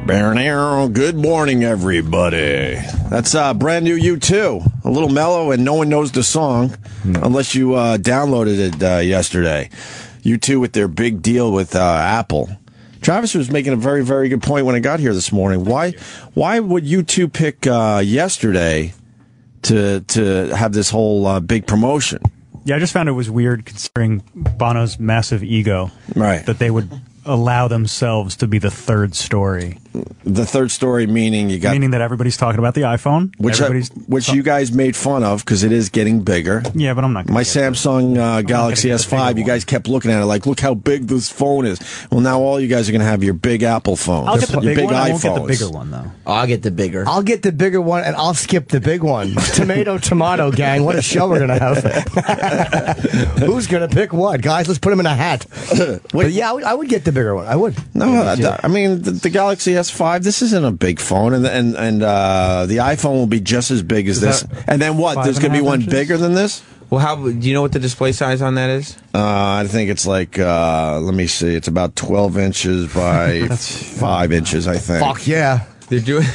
Good morning, everybody. That's brand new U2. A little mellow, and no one knows the song unless you downloaded it yesterday. U2 with their big deal with Apple. Travis was making a very, very good point when I got here this morning. Why would U2 pick yesterday to have this whole big promotion? Yeah, I just found it was weird considering Bono's massive ego. Right. That they would allow themselves to be the third story. The third story meaning meaning that everybody's talking about the iPhone, which you guys made fun of because it is getting bigger. Yeah, but I'm not. My Samsung Galaxy S5, you guys kept looking at it like, look how big this phone is. Well, now all you guys are going to have your big Apple phone. I'll get the big one. iPhones. I won't get the bigger one though. I'll get the bigger. I'll get the bigger one, and I'll skip the big one. Tomato, gang. What a show we're going to have. Who's going to pick what? Guys, let's put them in a hat. But yeah, I would get the bigger one. I would. No, I mean, the Galaxy S5, this isn't a big phone, and the iPhone will be just as big as this. And then what? There's going to be one bigger than this? Well, do you know what the display size on that is? I think it's like, let me see, it's about 12 inches by 5 inches, I think. Fuck yeah. They're doing.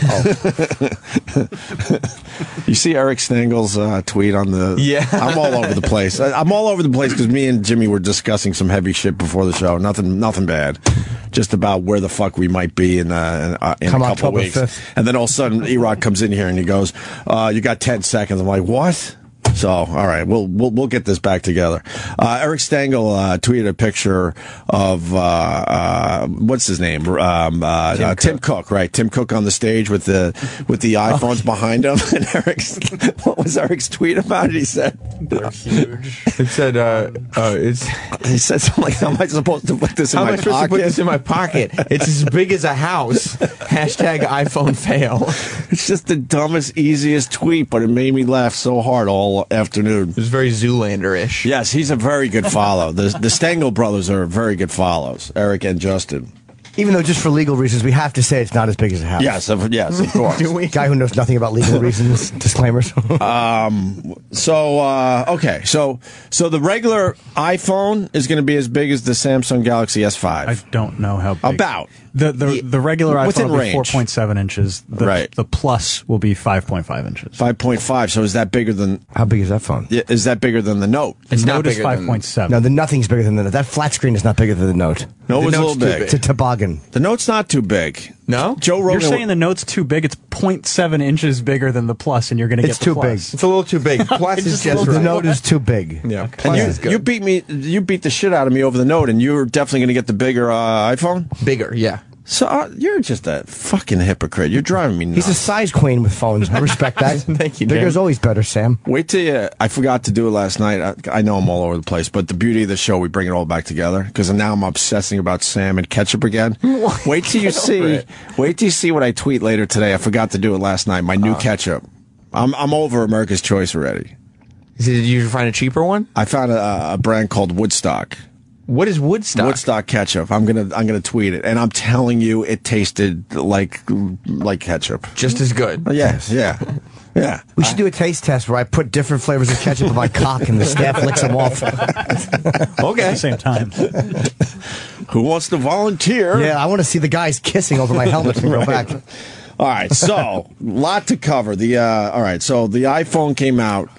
You see Eric Stengel's tweet on the. Yeah. I'm all over the place. I'm all over the place because me and Jimmy were discussing some heavy shit before the show. Nothing bad. Just about where the fuck we might be in a couple of weeks. 5th. And then all of a sudden, E-Rock comes in here and he goes, "You got 10 seconds." I'm like, "What?" So, all right, we'll get this back together. Eric Stengel tweeted a picture of what's his name? Tim Cook, right? Tim Cook on the stage with the iPhones behind him. And what was Eric's tweet about it? He said, "They're huge." It said, he said something like, "How am I supposed to put this in my pocket? How am I supposed to put this in my pocket? It's as big as a house." Hashtag iPhone fail. It's just the dumbest, easiest tweet, but it made me laugh so hard all afternoon. It was very Zoolander-ish. Yes, he's a very good follow. The Stengel brothers are very good follows, Eric and Justin. Even though, just for legal reasons, we have to say it's not as big as a house. Yes, of course. Do we? Guy who knows nothing about legal reasons. Disclaimers. Okay. So the regular iPhone is going to be as big as the Samsung Galaxy S5. I don't know how big. About. The regular iPhone will be 4.7 inches. Right. The Plus will be 5.5 inches. 5.5. So is that bigger than... How big is that phone? Is that bigger than the Note? The Note is 5.7. No, the Nothing's bigger than the Note. That flat screen is not bigger than the Note. No, it's a little big. It's a toboggan. The Note's not too big. No? Joe Rogan. You're saying the Note's too big? It's 0.7 inches bigger than the Plus, and you're going to get the Plus. It's too big. It's a little too big. Plus is just right. The Note is too big. Yeah. And you beat the shit out of me over the Note, and you're definitely going to get the bigger iPhone? Bigger, yeah. So you're just a fucking hypocrite. You're driving me nuts. He's a size queen with phones. I respect that. Thank you, Bigger's Jim. always better, Sam. Wait till you... I forgot to do it last night. I know I'm all over the place, but the beauty of the show, we bring it all back together, because now I'm obsessing about Sam and ketchup again. Wait till you see... Wait till you see what I tweet later today. I forgot to do it last night. My new ketchup. I'm over America's Choice already. Did you find a cheaper one? I found a brand called Woodstock. What is Woodstock? Woodstock ketchup. I'm gonna tweet it, and I'm telling you, it tasted like ketchup. Just as good. Yes, yeah. We should do a taste test where I put different flavors of ketchup in my cock, and the staff licks them off. Okay. At the same time. Who wants to volunteer? Yeah, I want to see the guys kissing over my helmet and go back. All right, so lot to cover. All right, so the iPhone came out.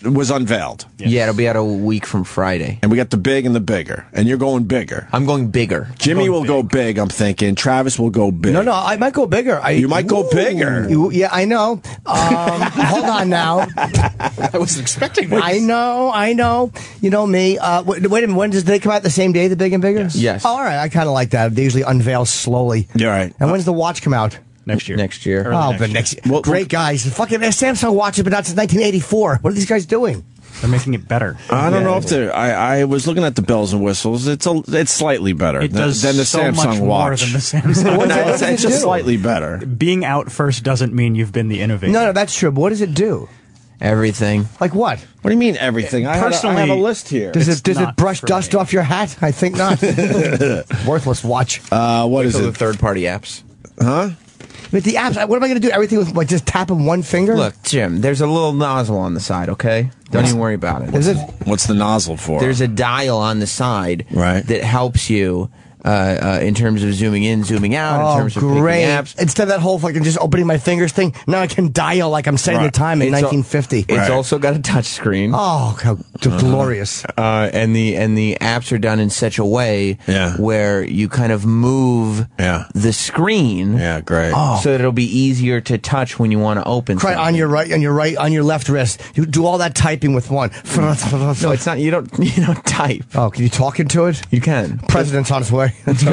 Was unveiled. Yeah, it'll be out a week from Friday. And we got the big and the bigger. And you're going bigger. I'm going bigger. Jimmy will go big, I'm thinking. Travis will go big. No, I might go bigger. You might go bigger. Yeah, I know. Hold on now. I wasn't expecting this. I know. You know me. Wait a minute, when does they come out the same day, the big and bigger? Yes. Oh, all right, I kind of like that. They usually unveil slowly. You're right. And when's the watch come out? Next year. Next year. Next year. Great guys. Fucking Samsung watch has been out since 1984. What are these guys doing? They're making it better. I don't know if they're... I was looking at the bells and whistles. It's slightly better than the so Samsung much watch. More than the Samsung. It's just slightly better. Being out first doesn't mean you've been the innovator. No, that's true. But what does it do? Everything. Like what? What do you mean everything? I have a list here. Does it brush dust off your hat? I think not. Worthless watch. What is it? The third-party apps. Huh? But the apps, what am I going to do? Everything with just tapping one finger? Look, Jim, there's a little nozzle on the side, okay? Don't even worry about it. Is it? What's the nozzle for? There's a dial on the side that helps you in terms of zooming in, zooming out, in terms of great. picking apps. Instead of that whole fucking just opening my fingers thing, now I can dial like I'm setting the time in 1950. It's also got a touch screen. Oh, how glorious. And the apps are done in such a way where you kind of move the screen great. so that it'll be easier to touch when you want to open something. On your left wrist. You do all that typing with one. No, it's not. You don't type. Oh, can you talk into it? You can. President's on his way. Stupid.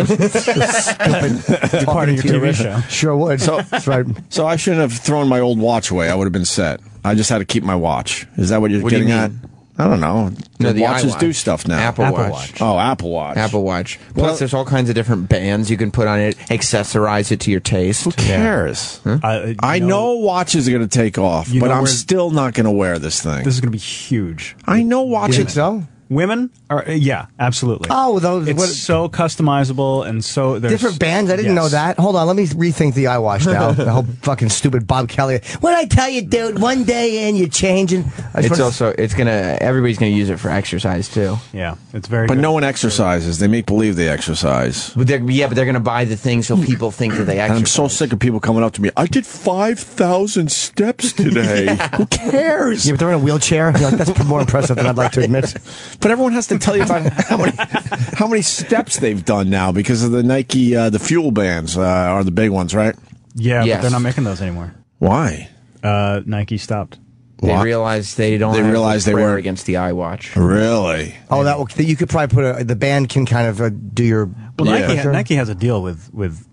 Part of your TV show. Sure would. So, that's right. So I shouldn't have thrown my old watch away. I would have been set. I just had to keep my watch. Is that what you're getting at? I don't know. No, the watches iWatch. do stuff now. Apple Watch. Oh, Apple Watch. Apple Watch. Plus, there's all kinds of different bands you can put on it, accessorize it to your taste. Who cares? Huh? I know watches are going to take off, but I'm still not going to wear this thing. This is going to be huge. I know watches. You think so? Women are absolutely. Oh, those it's so customizable and so there's different bands. I didn't know that. Hold on, let me rethink the iWatch now. The whole fucking stupid Bob Kelly. What I tell you, dude? One day in, you're changing. Everybody's gonna use it for exercise too. Yeah, it's very. But good. no one exercises. They make believe they exercise. But they're gonna buy the thing so people think that they exercise. And I'm so sick of people coming up to me. I did 5,000 steps today. Who cares? Yeah, but they're in a wheelchair. You're like, that's more impressive than I'd like to admit. But everyone has to tell you about how many steps they've done now because of the Nike, the fuel bands are the big ones, right? Yeah, but they're not making those anymore. Why? Nike stopped. They realized they don't. They realized they were against the iWatch. Really? Oh, that you could probably put the band can kind of do your. Well, Nike has a deal with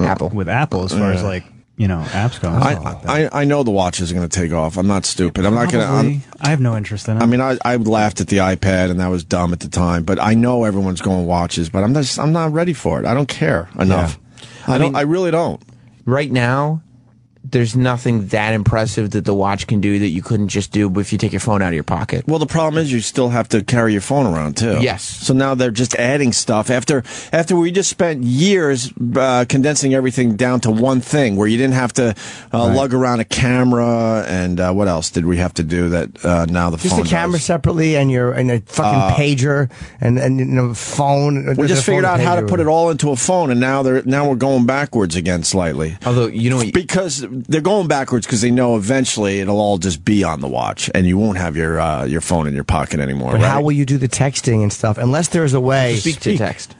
Apple as far as like. Apps go. I know the watch is going to take off. I'm not stupid. I'm not going to. I have no interest in it. I mean, I laughed at the iPad, and that was dumb at the time. But I know everyone's going watches, but I'm not ready for it. I don't care enough. Yeah. I really don't. Right now, there's nothing that impressive that the watch can do that you couldn't just do if you take your phone out of your pocket. Well, the problem is you still have to carry your phone around, too. Yes. So now they're just adding stuff. After we just spent years condensing everything down to one thing, where you didn't have to lug around a camera, and what else did we have to do that now the phone Just the camera does? separately, and a fucking pager, and phone. We just figured out how to put it all into a phone, and now we're going backwards again slightly. Although, because they're going backwards because they know eventually it'll all just be on the watch, and you won't have your phone in your pocket anymore. But right? how will you do the texting and stuff? Unless there's a way. Speak to text.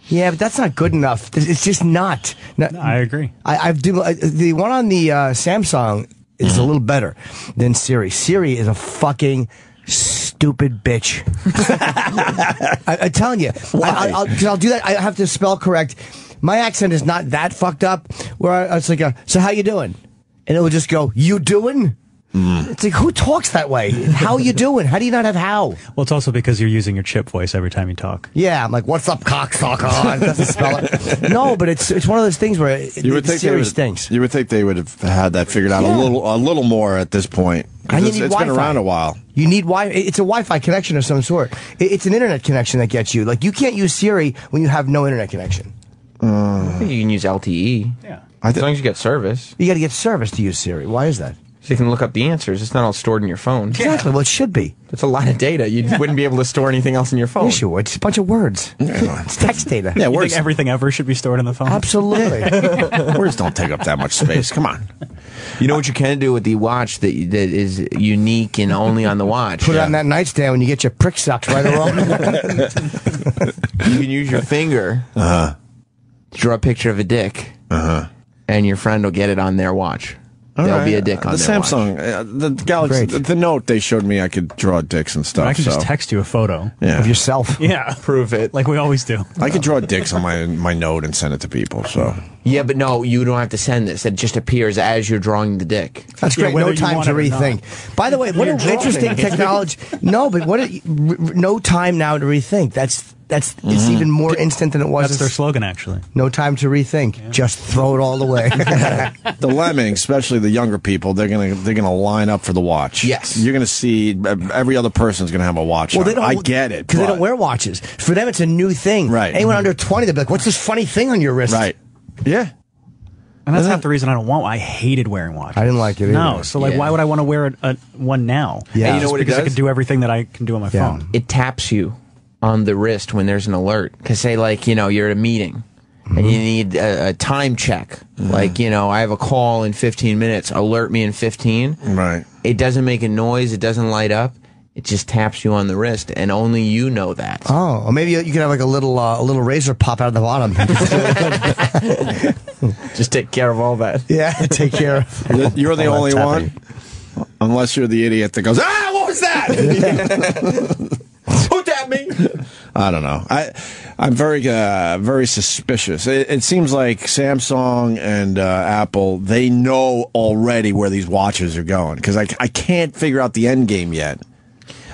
Yeah, but that's not good enough. It's just not. No, I agree. The one on the Samsung is a little better than Siri. Siri is a fucking stupid bitch. I'm telling you. I'll do that. I have to spell correct. My accent is not that fucked up. Where it's like, so how you doing? And it will just go, you doing? It's like, who talks that way? How you doing? How do you not have how? Well, it's also because you're using your chip voice every time you talk. Yeah, I'm like, what's up, cocksucker? It doesn't spell it. No, but it's one of those things where Siri stinks. You would think they would have had that figured out a little more at this point. And it's been around a while. You need Wi-Fi. It's a Wi-Fi connection of some sort. It's an internet connection that gets you. Like, you can't use Siri when you have no internet connection. I think you can use LTE. Yeah. As long as you get service. You got to get service to use Siri. Why is that? So you can look up the answers. It's not all stored in your phone. Exactly. Well, it should be. That's a lot of data. You wouldn't be able to store anything else in your phone. Yes, you would. It's a bunch of words. It's text data. Yeah, you think everything ever should be stored in the phone? Absolutely. Words don't take up that much space. Come on. You know what you can do with the watch that is unique and only on the watch? Put it on that nightstand when you get your prick sucked right or wrong. You can use your finger to draw a picture of a dick, and your friend will get it on their watch. There'll be a dick on the their Samsung, the Galaxy, the Note. They showed me I could draw dicks and stuff. I can just text you a photo of yourself. Yeah, prove it like we always do. I could draw dicks on my Note and send it to people. So yeah, but no, you don't have to send this. It just appears as you're drawing the dick. That's great. No time to rethink. By the way, what an interesting technology. No, but no time now to rethink. It's even more instant than it was. That's their slogan, actually. No time to rethink. Yeah. Just throw it all away. The lemmings, especially the younger people, they're gonna line up for the watch. Yes, you're gonna see every other person's gonna have a watch. Well, I get it because they don't wear watches. For them, it's a new thing. Right. Anyone under 20, they'll be like, "What's this funny thing on your wrist?" Right. Yeah. And that's half the reason I don't want one. I hated wearing watches. I didn't like it either. No, so why would I want to wear one now? Yeah. And you know what because it does? I can do everything that I can do on my phone. It taps you. on the wrist when there's an alert. Because say, like, you know, you're at a meeting and you need a time check. Like, you know, I have a call in 15 minutes. Alert me in 15. Right. It doesn't make a noise. It doesn't light up. It just taps you on the wrist, and only you know that. Oh, or maybe you can have like a little razor pop out of the bottom. Just take care of all that. Yeah, take care of. You're the only one, unless you're the idiot that goes, what was that? Who tapped me? I don't know. I'm very suspicious. It seems like Samsung and Apple, they know already where these watches are going, because I can't figure out the end game yet.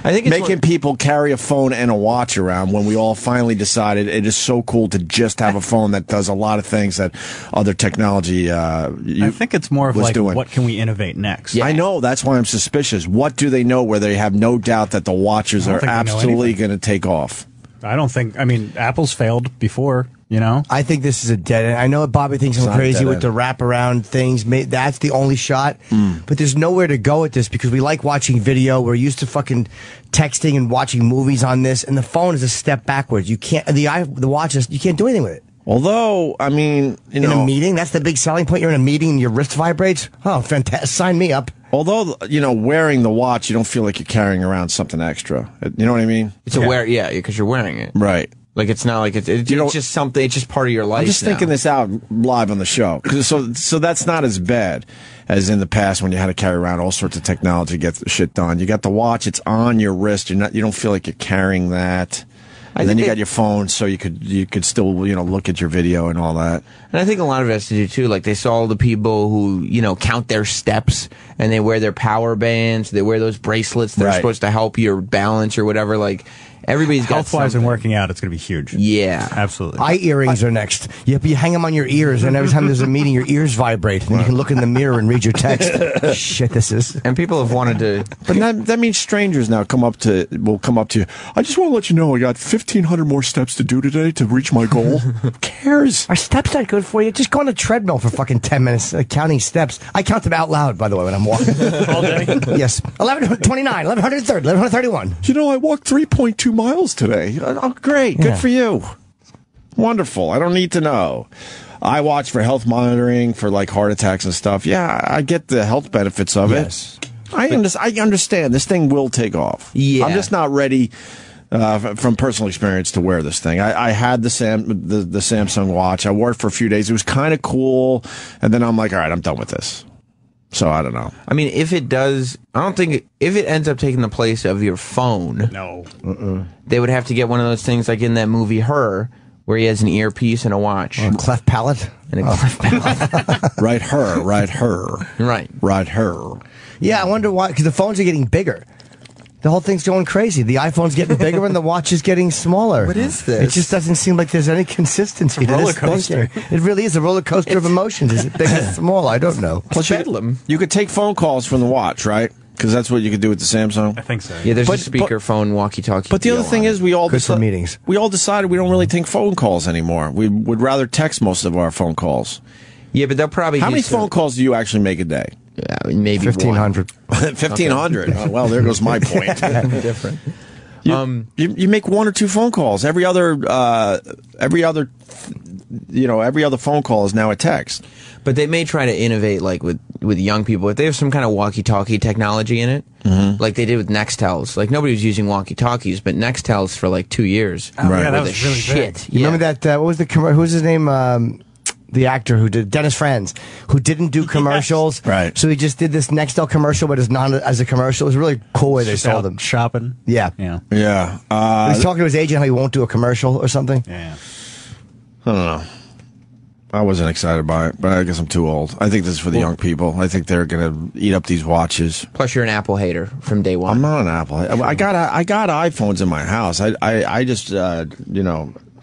I think it's making people carry a phone and a watch around when we all finally decided it is so cool to just have a phone that does a lot of things that other technology I think it's more of like, doing. What can we innovate next? Yeah. I know, that's why I'm suspicious. What do they know where they have no doubt that the watches are absolutely going to take off? I don't think, I mean, Apple's failed before, you know? I think this is a dead end. I know Bobby thinks I'm crazy with the wraparound things. That's the only shot. But there's nowhere to go with this because we like watching video. We're used to fucking texting and watching movies on this. And the phone is a step backwards. You can't, the watch is, you can't do anything with it. Although, I mean, you know. In a meeting, that's the big selling point. You're in a meeting and your wrist vibrates. Oh, fantastic. Sign me up. Although, you know, wearing the watch, you don't feel like you're carrying around something extra. You know what I mean? It's because you're wearing it. Right. Like, it's not like it's just something, it's just part of your life. I'm just thinking this out live on the show. So that's not as bad as in the past when you had to carry around all sorts of technology to get the shit done. You got the watch, it's on your wrist. You don't feel like you're carrying that. And then you got your phone, so you could still, you know, look at your video and all that. And I think a lot of it has to do too. Like, they saw all the people who, you know, count their steps and they wear their power bands. They wear those bracelets. They're supposed to help your balance or whatever. Like, everybody's got health-wise and working out, it's going to be huge. Yeah, absolutely. Eye earrings are next. You hang them on your ears, and every time there's a meeting, your ears vibrate, and you can look in the mirror and read your text. Shit, this is. And people have wanted to, but that means strangers now will come up to you. I just want to let you know I got 1,500 more steps to do today to reach my goal. Who cares? Are steps not good for you? Just go on a treadmill for fucking 10 minutes, counting steps. I count them out loud, by the way, when I'm walking. All day. Yes, 1129, 1130, 1131. You know, I walked 3.2 miles today. Oh, great. Good for you. Wonderful. I don't need to know. I watch for health monitoring for like heart attacks and stuff. Yeah, I get the health benefits of it. I understand. This thing will take off. Yeah. I'm just not ready from personal experience to wear this thing. I had the Samsung watch. I wore it for a few days. It was kind of cool. And then I'm like, all right, I'm done with this. So I don't know. I mean, if it does, I don't think if it ends up taking the place of your phone. No. They would have to get one of those things like in that movie Her, where he has an earpiece and a watch. A cleft palate? And a cleft palate. Right her. Yeah, I wonder why, because the phones are getting bigger. The whole thing's going crazy. The iPhone's getting bigger and the watch is getting smaller. What is this? It just doesn't seem like there's any consistency to this thing. It really is a roller coaster of emotions. Is it big or small? I don't know. Plus, you could take phone calls from the watch, right? Because that's what you could do with the Samsung. I think so. Yeah, there's a speakerphone, walkie-talkie. But the other thing is, we all meetings. We all decided we don't really take phone calls anymore. We would rather text most of our phone calls. Yeah, but they'll probably. How many phone calls do you actually make a day? Yeah, I mean, maybe 1,500. 1,500. Okay. Well, there goes my point. Different. You make one or two phone calls. Every other phone call is now a text. But they may try to innovate, like with young people. If they have some kind of walkie-talkie technology in it, like they did with Nextels. Like, nobody was using walkie-talkies, but Nextels for like 2 years. Oh, right. Yeah, that was really shit. big. You remember that? What was who was his name? The actor who did Dennis Franz, who didn't do commercials. Yes. Right. So he just did this Nextel commercial, but it's not as a commercial. It was a really cool way they sold them. Shopping. Yeah. Yeah. He's talking to his agent how he won't do a commercial or something. Yeah. I don't know. I wasn't excited by it, but I guess I'm too old. I think this is for the young people. I think they're going to eat up these watches. Plus, you're an Apple hater from day one. I'm not an Apple. I got iPhones in my house. I just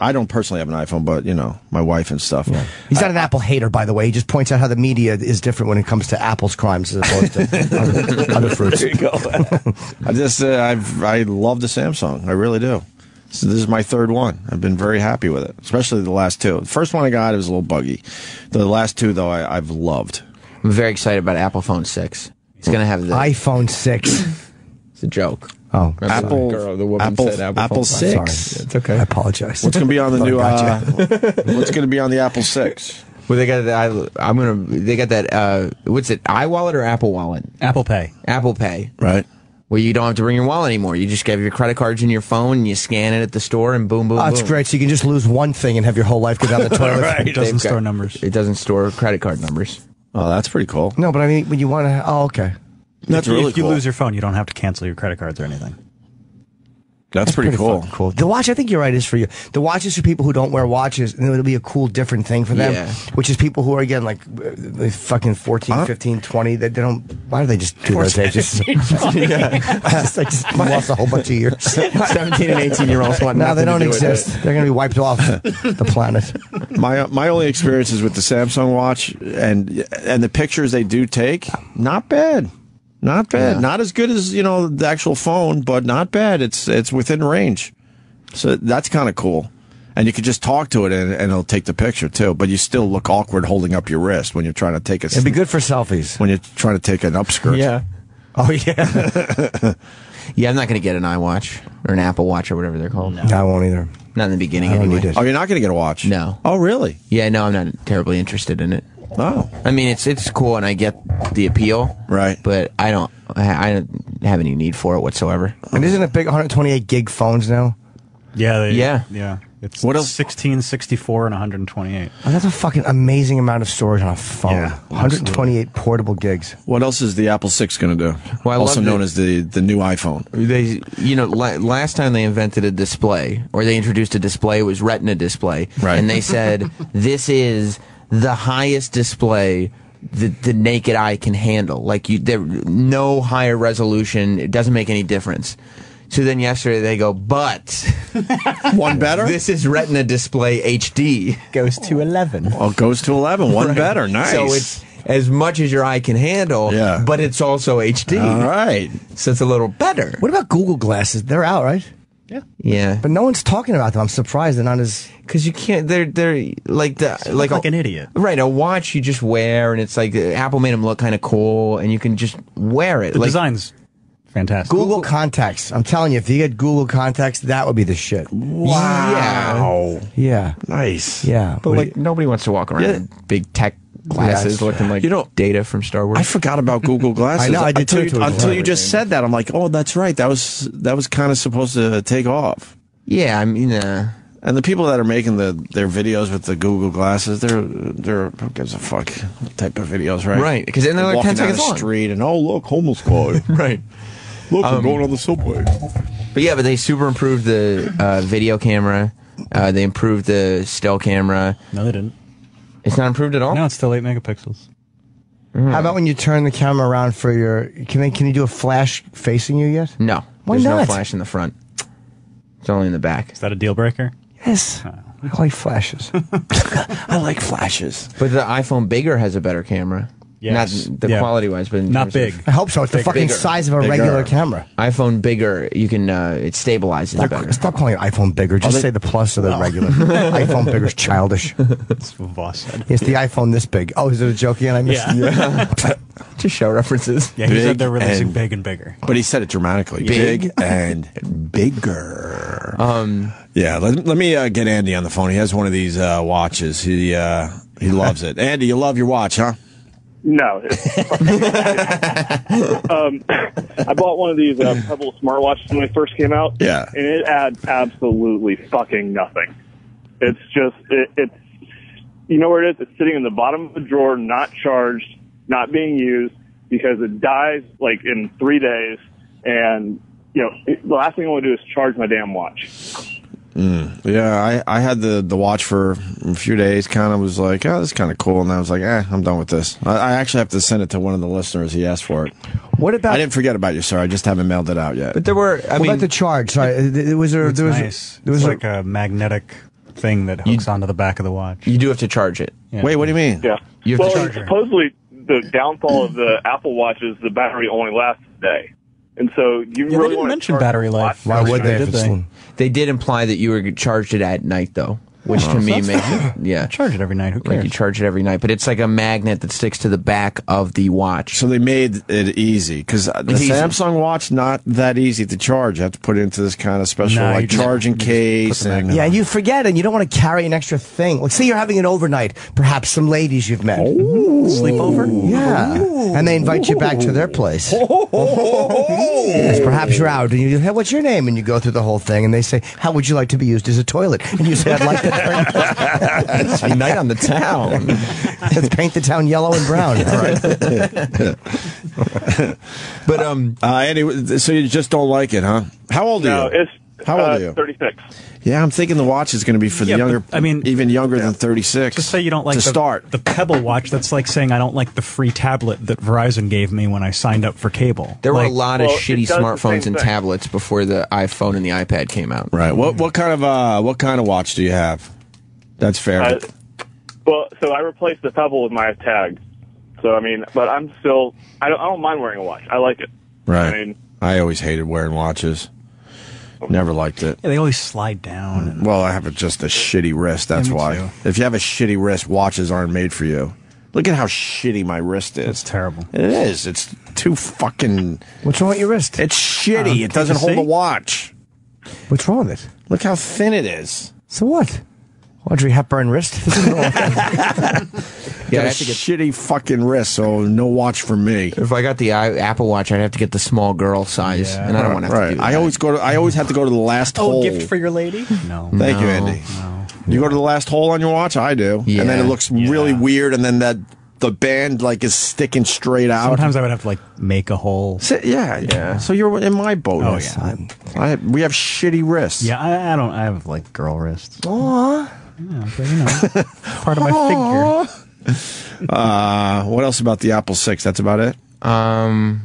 I don't personally have an iPhone, but my wife and stuff. Yeah. He's not an Apple hater, by the way. He just points out how the media is different when it comes to Apple's crimes as opposed to other fruits. There you go. I love the Samsung. I really do. So this is my third one. I've been very happy with it, especially the last two. The first one I got, it was a little buggy. The last two, though, I've loved. I'm very excited about Apple Phone 6. It's going to have the iPhone 6. It's a joke. Oh, Apple. Girl, the woman said Apple 6. Sorry. It's okay. I apologize. What's going to be on the new? What's going to be on the Apple 6? Well, they got that. They got that. What's it? iWallet or Apple Wallet? Apple Pay. Apple Pay. Right. Where you don't have to bring your wallet anymore. You just have your credit cards in your phone, and you scan it at the store, and boom, boom, boom. That's great. So you can just lose one thing and have your whole life go down the toilet. Right. It doesn't store numbers. It doesn't store credit card numbers. Oh, that's pretty cool. No, but I mean, when you want to... Oh, okay. That's really cool. If you lose your phone, you don't have to cancel your credit cards or anything. That's pretty cool. Cool. The watch, I think you're right, is for you. The watch is for people who don't wear watches, and it'll be a cool, different thing for them. Yeah. Which is people who are, again, like fucking 14, 15, 20. They don't... Why do they just do those ages? Just lost a whole bunch of years. 17 and 18-year-olds want No, they nothing don't to do with exist. it. They're going to be wiped off the planet. My only experiences with the Samsung watch and the pictures they do take, not bad. Not bad. Yeah. Not as good as, the actual phone, but not bad. It's within range. So that's kind of cool. And you can just talk to it and it'll take the picture too. But you still look awkward holding up your wrist when you're trying to take It'd be good for selfies. When you're trying to take an upskirt. Yeah. Oh, yeah. Yeah, I'm not going to get an iWatch or an Apple Watch or whatever they're called. No, I won't either. Not in the beginning I don't anyway. need it. Oh, you're not going to get a watch? No. Oh, really? Yeah, no, I'm not terribly interested in it. Oh. I mean, it's cool and I get the appeal. Right. But I don't have any need for it whatsoever. And isn't it big 128 gig phones now? Yeah. Yeah. It's what else? 16, 64, and 128. Oh, that's a fucking amazing amount of storage on a phone. Yeah, 128 portable gigs. What else is the Apple 6 going to do? Well, also known as the new iPhone. They, last time they invented a display, or they introduced a display, it was Retina display. Right. And they said, this is the highest display the naked eye can handle. Like, there no higher resolution. It doesn't make any difference. So then yesterday they go, but one better? This is Retina display HD. Goes to 11. Oh, it goes to 11. One Right. better. Nice. So it's as much as your eye can handle, but it's also HD. All right. So it's a little better. What about Google glasses? They're out, right? Yeah. But no one's talking about them. I'm surprised they're not as... Because you can't, they're like like an idiot. Right, a watch you just wear, and it's like, Apple made them look kind of cool, and you can just wear it. The design's fantastic. Google Contacts. I'm telling you, if you get Google Contacts, that would be the shit. Wow. Yeah. Nice. Yeah. But nobody wants to walk around in big tech glasses looking like Data from Star Wars. I forgot about Google Glasses. I know, I did too. Until you just said that, I'm like, oh, that's right. That was kind of supposed to take off. Yeah, I mean, and the people that are making their videos with the Google Glasses, they're who gives a fuck type of videos, right? Right, because then they're like 10 seconds down the long. street and look, homeless guy. Right. Look, I'm going on the subway. But they super improved the video camera. They improved the still camera. No, they didn't. It's not improved at all? No, it's still 8 megapixels. How about when you turn the camera around for your... Can you do a flash facing you yet? No. Why There's not? no flash in the front. It's only in the back. Is that a deal breaker? Yes. I like flashes. I like flashes. But the iPhone bigger has a better camera. Yes. Not the quality-wise, but not big. I hope so. It's the fucking bigger. size of a regular camera. iPhone bigger, you can it stabilizes better. Stop calling it iPhone bigger. Just say the plus or the regular. iPhone bigger's childish. That's what Voss said. It's the iPhone this big. Oh, is it a joke again? I missed it. Just show references. Yeah, he said they're releasing big and bigger. But he said it dramatically. Big and bigger. Yeah, let me get Andy on the phone. He has one of these watches. He loves it. Andy, you love your watch, huh? No. I bought one of these Pebble smartwatches when they first came out. Yeah. And it adds absolutely fucking nothing. It's just, it's, you know where it is? It's sitting in the bottom of the drawer, not charged, not being used, because it dies like in 3 days. And, the last thing I want to do is charge my damn watch. Yeah, I had the watch for a few days, kind of was like, oh, this is kind of cool. And I was like, I'm done with this. I actually have to send it to one of the listeners. He asked for it. What about... I didn't forget about you, sir. I just haven't mailed it out yet. But there were, what about the charge? Sorry, there was nice. There was like a magnetic thing that hooks onto the back of the watch. You do have to charge it. Yeah. Wait, what do you mean? Yeah. You have to charge it. Supposedly the downfall of the Apple Watch is the battery only lasts a day. And so you really didn't want mention to battery life. Why would they? Did they? They did imply that you were charged it at night, though. which to me makes it, charge it every night. Who cares? Like you charge it every night, but it's like a magnet that sticks to the back of the watch. So they made it easy because the Samsung watch not that easy to charge. You have to put it into this kind of special charging case. Yeah, you forget, and you don't want to carry an extra thing. Like, say you're having an overnight, perhaps some ladies you've met. Sleepover? Yeah. And they invite you back to their place. Yes, perhaps you're out, and you hey, what's your name? And you go through the whole thing, and they say, how would you like to be used as a toilet? And you say, I'd like to It's a night on the town. Let's paint the town yellow and brown. But anyway, so you just don't like it, huh? How old are you? How old are you? 36. Yeah, I'm thinking the watch is going to be for the younger. But, I mean, even younger than 36. Just say you don't like the Pebble watch. That's like saying I don't like the free tablet that Verizon gave me when I signed up for cable. There were a lot of shitty smartphones and tablets before the iPhone and the iPad came out. Right. What kind of watch do you have? That's fair. So I replaced the Pebble with my tag. So I mean, but I'm still I don't mind wearing a watch. I like it. Right. I mean, I always hated wearing watches. Never liked it. Yeah, they always slide down. Well, I have just a shitty wrist. That's why. Too. If you have a shitty wrist, watches aren't made for you. Look at how shitty my wrist is. It's terrible. It is. It's too fucking. What's wrong with your wrist? It's shitty. It doesn't hold a watch. What's wrong with it? Look how thin it is. So what? Audrey Hepburn wrist? Yeah, I have to get shitty fucking wrist, so no watch for me. If I got the Apple Watch, I'd have to get the small girl size, and I don't want to have to do that. I always have to go to the last hole. Gift for your lady? No. Thank you, Andy. No. You go to the last hole on your watch? I do. Yeah. And then it looks really weird, and then the band is sticking straight out. Sometimes I would have to make a hole. Yeah. So you're in my boat. Oh yeah. We have shitty wrists. Yeah, I don't. I have girl wrists. Aww. Yeah, but, part of my figure. What else about the Apple 6? That's about it? I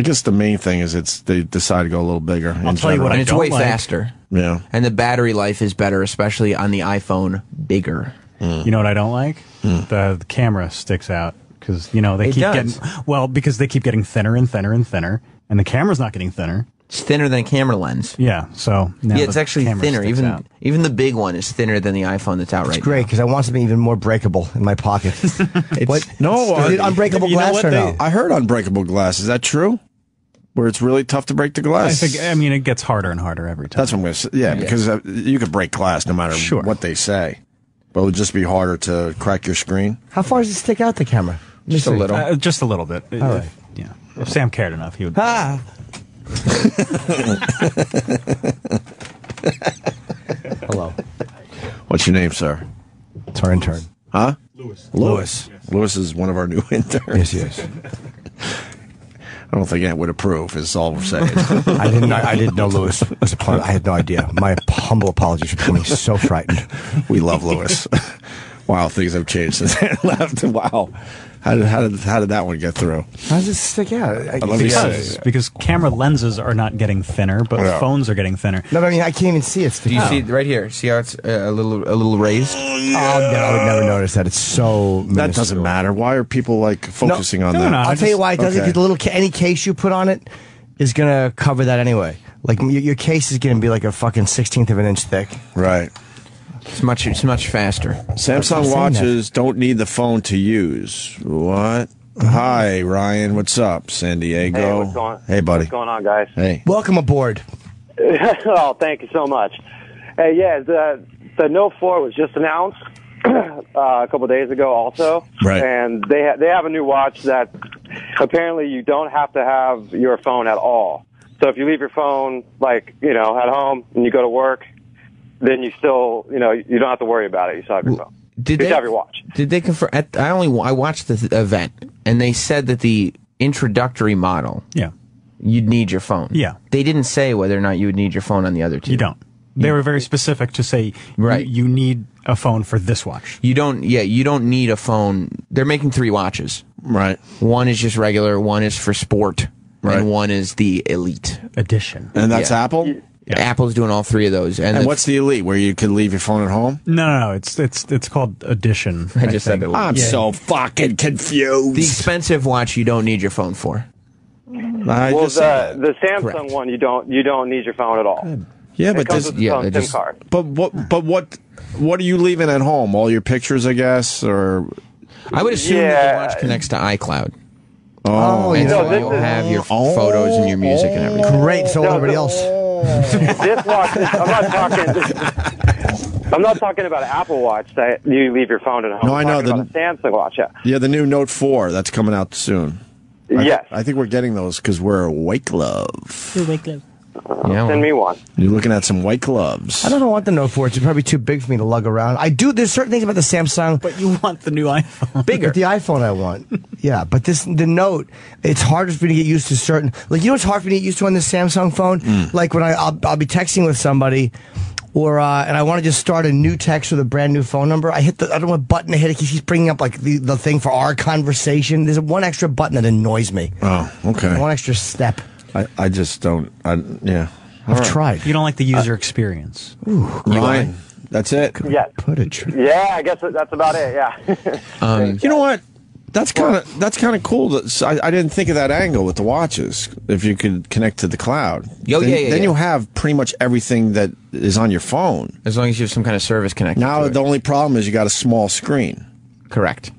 guess the main thing is they decide to go a little bigger. I'll tell you what, and it's way faster. Yeah. And the battery life is better, especially on the iPhone bigger. You know what I don't like? The camera sticks out because they keep getting thinner and thinner and thinner, and the camera's not getting thinner. It's thinner than a camera lens. Yeah, so now it's actually thinner. Even the big one is thinner than the iPhone that's out right now. It's great because I want something even more breakable in my pocket. Is it unbreakable glass or no? I heard unbreakable glass. Is that true? Where it's really tough to break the glass? It gets harder and harder every time. That's what I'm going to say. Yeah, because you could break glass no matter what they say. But it would just be harder to crack your screen. How far does it stick out the camera? Just a little. Just a little bit. All right. Yeah. If Sam cared enough, he would. Hello. What's your name, sir? It's our intern. Huh? Lewis. Yes. Lewis is one of our new interns. Yes, he is. I don't think Ant would approve, is all we're saying. I didn't know Lewis was a plan. I had no idea. My humble apologies for becoming so frightened. We love Lewis. Wow, things have changed since Ant left. Wow. How did that one get through? How does it stick out? Because camera lenses are not getting thinner, but phones are getting thinner. No, but I can't even see it. Do you see it right here? See how it's a little raised? Oh, no, I would never notice that. It's so minuscule. That doesn't matter. Why are people focusing on that? I'll tell you why it doesn't. Because any case you put on it is going to cover that anyway. Your case is going to be like a fucking 1/16 of an inch thick. Right. It's much faster. Samsung watches don't need the phone to use. What? Hi, Ryan. What's up? San Diego. Hey, what's going on? Hey, buddy. What's going on, guys? Hey. Welcome aboard. Oh, thank you so much. Hey, yeah, the Note 4 was just announced a couple of days ago also. Right. And they have a new watch that apparently you don't have to have your phone at all. So if you leave your phone, at home and you go to work, then you still, you don't have to worry about it. You still have your phone. You still have your watch. Did they confirm? I watched the event, and they said that the introductory model, you'd need your phone. Yeah. They didn't say whether or not you would need your phone on the other two. You don't. They were very specific to say, you need a phone for this watch. You don't need a phone. They're making 3 watches. Right. One is just regular, one is for sport, and one is the Elite Edition. And that's Apple? Yeah. Apple's doing all 3 of those. And what's the Elite, where you could leave your phone at home? No. It's called Edition. I just said Elite. I'm so fucking confused. The expensive watch you don't need your phone for. The Samsung one you don't need your phone at all. Yeah, but SIM card. But what What are you leaving at home? All your pictures, I guess, or I would assume that the watch connects to iCloud. Oh, and so you'll have your photos and your music and everything. Great, so everybody else. This watch, I'm not talking about an Apple Watch that you leave your phone at home. No, I know. I'm talking about a Samsung watch, Yeah, the new Note 4, that's coming out soon. Yes. I think we're getting those because we're white glove. Send me one. You're looking at some white gloves. I don't want the Note 4. It's probably too big for me to lug around. I do. There's certain things about the Samsung. But you want the new iPhone. Bigger. The iPhone I want. Yeah, but the Note, it's hard for me to get used to certain. Like, you know what's hard for me to get used to on this Samsung phone? Like when I'll be texting with somebody, or and I want to just start a new text with a brand new phone number. I don't know what button to hit. It keeps bringing up like the thing for our conversation. There's one extra button that annoys me. Oh, okay. One extra step. I just don't. Yeah. I've tried. You don't like the user experience. Ooh, Ryan, that's it. Yeah. Put it. Yeah, I guess that's about it. Yeah. You know what? That's kind of cool. I didn't think of that angle with the watches. If you could connect to the cloud, then you'll have pretty much everything that is on your phone. As long as you have some kind of service connected. Now the only problem is you got a small screen. Correct.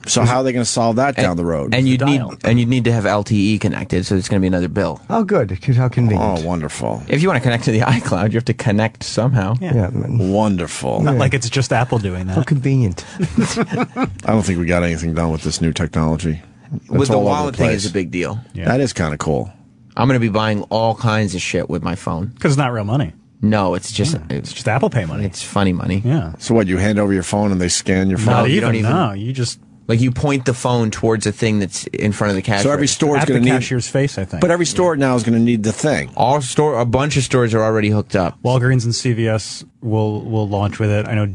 So how are they going to solve that down the road? And you'd need to have LTE connected, so it's going to be another bill. Oh, good. How convenient. Oh, wonderful. If you want to connect to the iCloud, you have to connect somehow. Yeah. Wonderful. Not like it's just Apple doing that. How convenient. I don't think we got anything done with this new technology. With the wallet thing is a big deal. Yeah. That is kind of cool. I'm going to be buying all kinds of shit with my phone. Because it's not real money. No, it's just it's just Apple Pay money. It's funny money. Yeah. So what? You hand over your phone and they scan your phone? Not you don't even. No, you just. Like you point the phone towards a thing that's in front of the cash. So every store is going to need cashier's face, I think. But every store now is going to need the thing. A bunch of stores are already hooked up. Walgreens and CVS will launch with it. I know